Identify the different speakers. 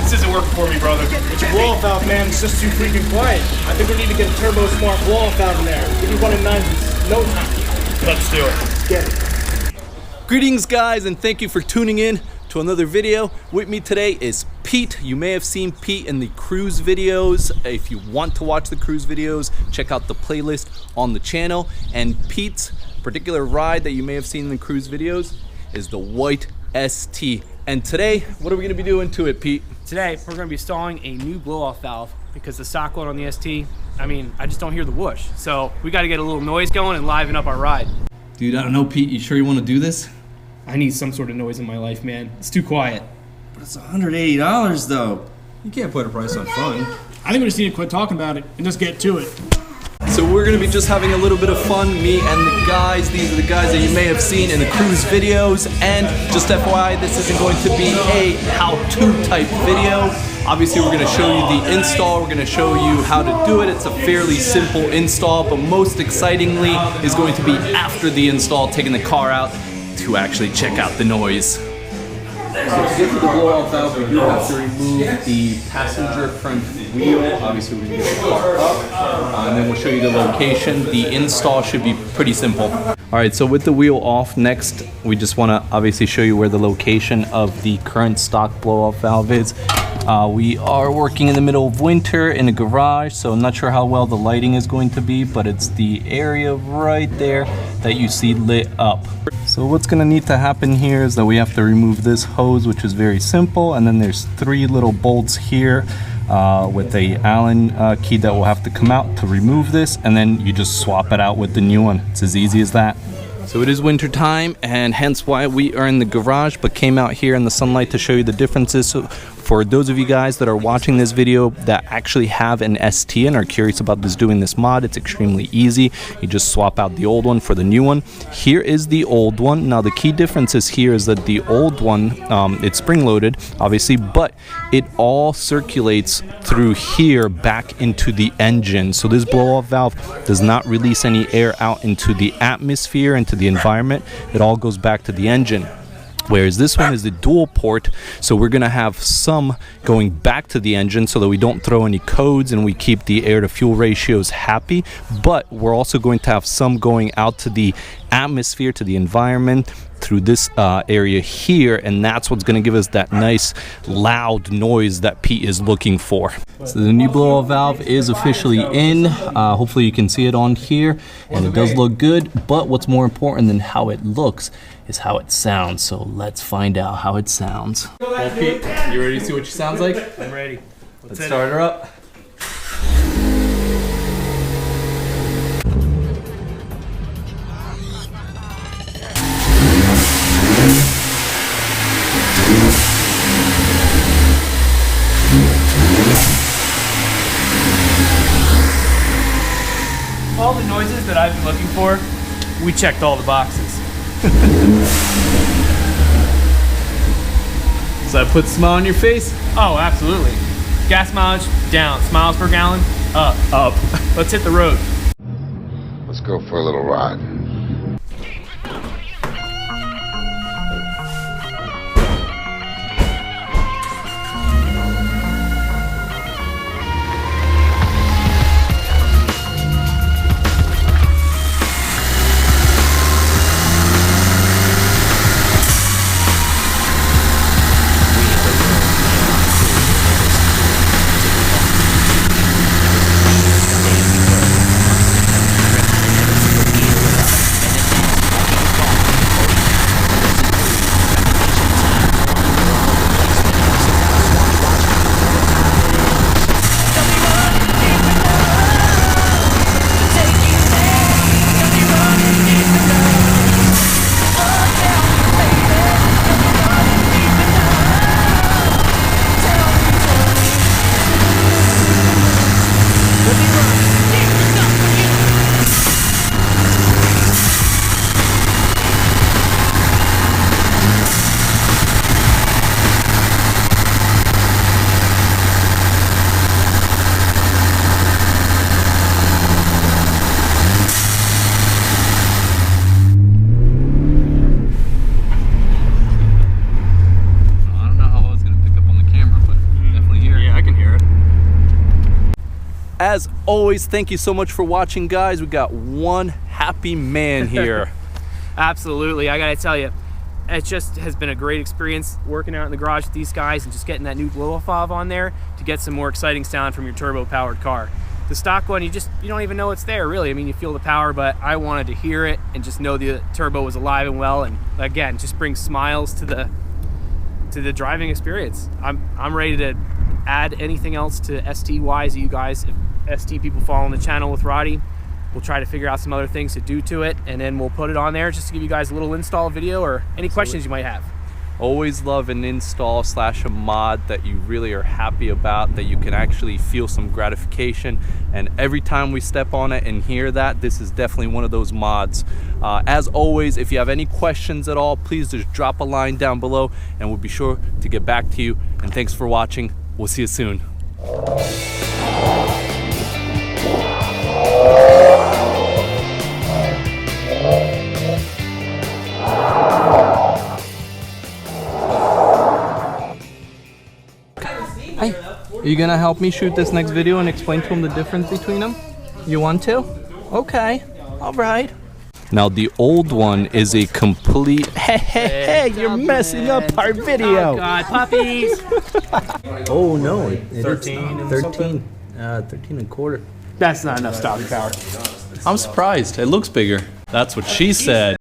Speaker 1: This isn't working for me, brother.
Speaker 2: It's your blow-off valve, man. It's just too freaking quiet. I think we need to get a turbo smart blow-off valve in there. We'll be running 90s. No time.
Speaker 1: Let's do it.
Speaker 2: Let's get it.
Speaker 3: Greetings, guys, and thank you for tuning in to another video. With me today is Pete. You may have seen Pete in the cruise videos. If you want to watch the cruise videos, check out the playlist on the channel. And Pete's particular ride that you may have seen in the cruise videos is the white ST. And today, what are we going to be doing to it, Pete?
Speaker 1: Today, we're going to be installing a new blow-off valve because the stock load on the ST, I just don't hear the whoosh. So we got to get a little noise going and liven up our ride.
Speaker 3: Dude, I don't know, Pete. You sure you want to do this?
Speaker 1: I need some sort of noise in my life, man. It's too quiet.
Speaker 4: But it's $180 though.
Speaker 5: You can't put a price on fun.
Speaker 2: I think we just need to quit talking about it and just get to it.
Speaker 3: So we're going to be just having a little bit of fun, me and the guys. These are the guys that you may have seen in the cruise videos. And just FYI, this isn't going to be a how-to type video. Obviously, we're going to show you the install. We're going to show you how to do it. It's a fairly simple install, but most excitingly is going to be after the install, taking the car out to actually check out the noise. So to get to the blow-off valve, we do have to remove the passenger front wheel. Obviously, we're going to get the car up, and then we'll show you the location. The install should be pretty simple. All right, so with the wheel off, next we just want to obviously show you where the location of the current stock blow-off valve is. We are working in the middle of winter in a garage, so I'm not sure how well the lighting is going to be, but it's the area right there that you see lit up. So what's going to need to happen here is that we have to remove this hose, which is very simple, and then there's 3 little bolts here with a Allen key that will have to come out to remove this, and then you just swap it out with the new one. It's as easy as that. So it is winter time, and hence why we are in the garage, but came out here in the sunlight to show you the differences. So for those of you guys that are watching this video that actually have an ST and are curious about doing this mod, it's extremely easy. You just swap out the old one for the new one. Here is the old one. Now the key differences here is that the old one, it's spring-loaded, obviously, but it all circulates through here back into the engine. So this blow-off valve does not release any air out into the atmosphere, into the environment. It all goes back to the engine. Whereas this one is the dual port, so we're going to have some going back to the engine so that we don't throw any codes and we keep the air to fuel ratios happy, but we're also going to have some going out to the atmosphere, to the environment through this area here, and that's what's going to give us that nice loud noise that Pete is looking for. So the new blow-off valve is officially in. Hopefully you can see it on here, and it does look good, but what's more important than how it looks is how it sounds. So let's find out how it sounds. Well, Pete, you ready to see what she sounds like?
Speaker 1: I'm ready.
Speaker 3: Let's start her up.
Speaker 1: All the noises that I've been looking for, we checked all the boxes.
Speaker 3: So I put a smile on your face?
Speaker 1: Oh, absolutely. Gas mileage, down. Miles per gallon, up.
Speaker 3: Up.
Speaker 1: Let's hit the road.
Speaker 6: Let's go for a little ride.
Speaker 3: as always, thank you so much for watching, guys. We got one happy man here.
Speaker 1: Absolutely. I gotta tell you, it just has been a great experience working out in the garage with these guys and just getting that new blow-off valve on there to get some more exciting sound from your turbo-powered car. The stock one, you don't even know it's there, really. I mean, you feel the power, but I wanted to hear it and just know the turbo was alive and well, and again, just brings smiles to the driving experience. I'm ready to add anything else to ST-wise. You guys, if ST people following the channel with Roddy, we'll try to figure out some other things to do to it, and then we'll put it on there just to give you guys a little install video or any questions you might have.
Speaker 3: Always love an install / a mod that you really are happy about, that you can actually feel some gratification. And every time we step on it and hear that, this is definitely one of those mods. As always, if you have any questions at all, please just drop a line down below and we'll be sure to get back to you. And thanks for watching. We'll see you soon. Hey, are you gonna help me shoot this next video and explain to him the difference between them? You want to? Okay, all right. Now the old one is a complete, hey, you're messing up our video.
Speaker 1: Oh God, puppies!
Speaker 3: Oh no, it
Speaker 2: 13 and
Speaker 3: 13 and a quarter.
Speaker 1: That's not enough stock power.
Speaker 3: I'm surprised, it looks bigger. That's what she said.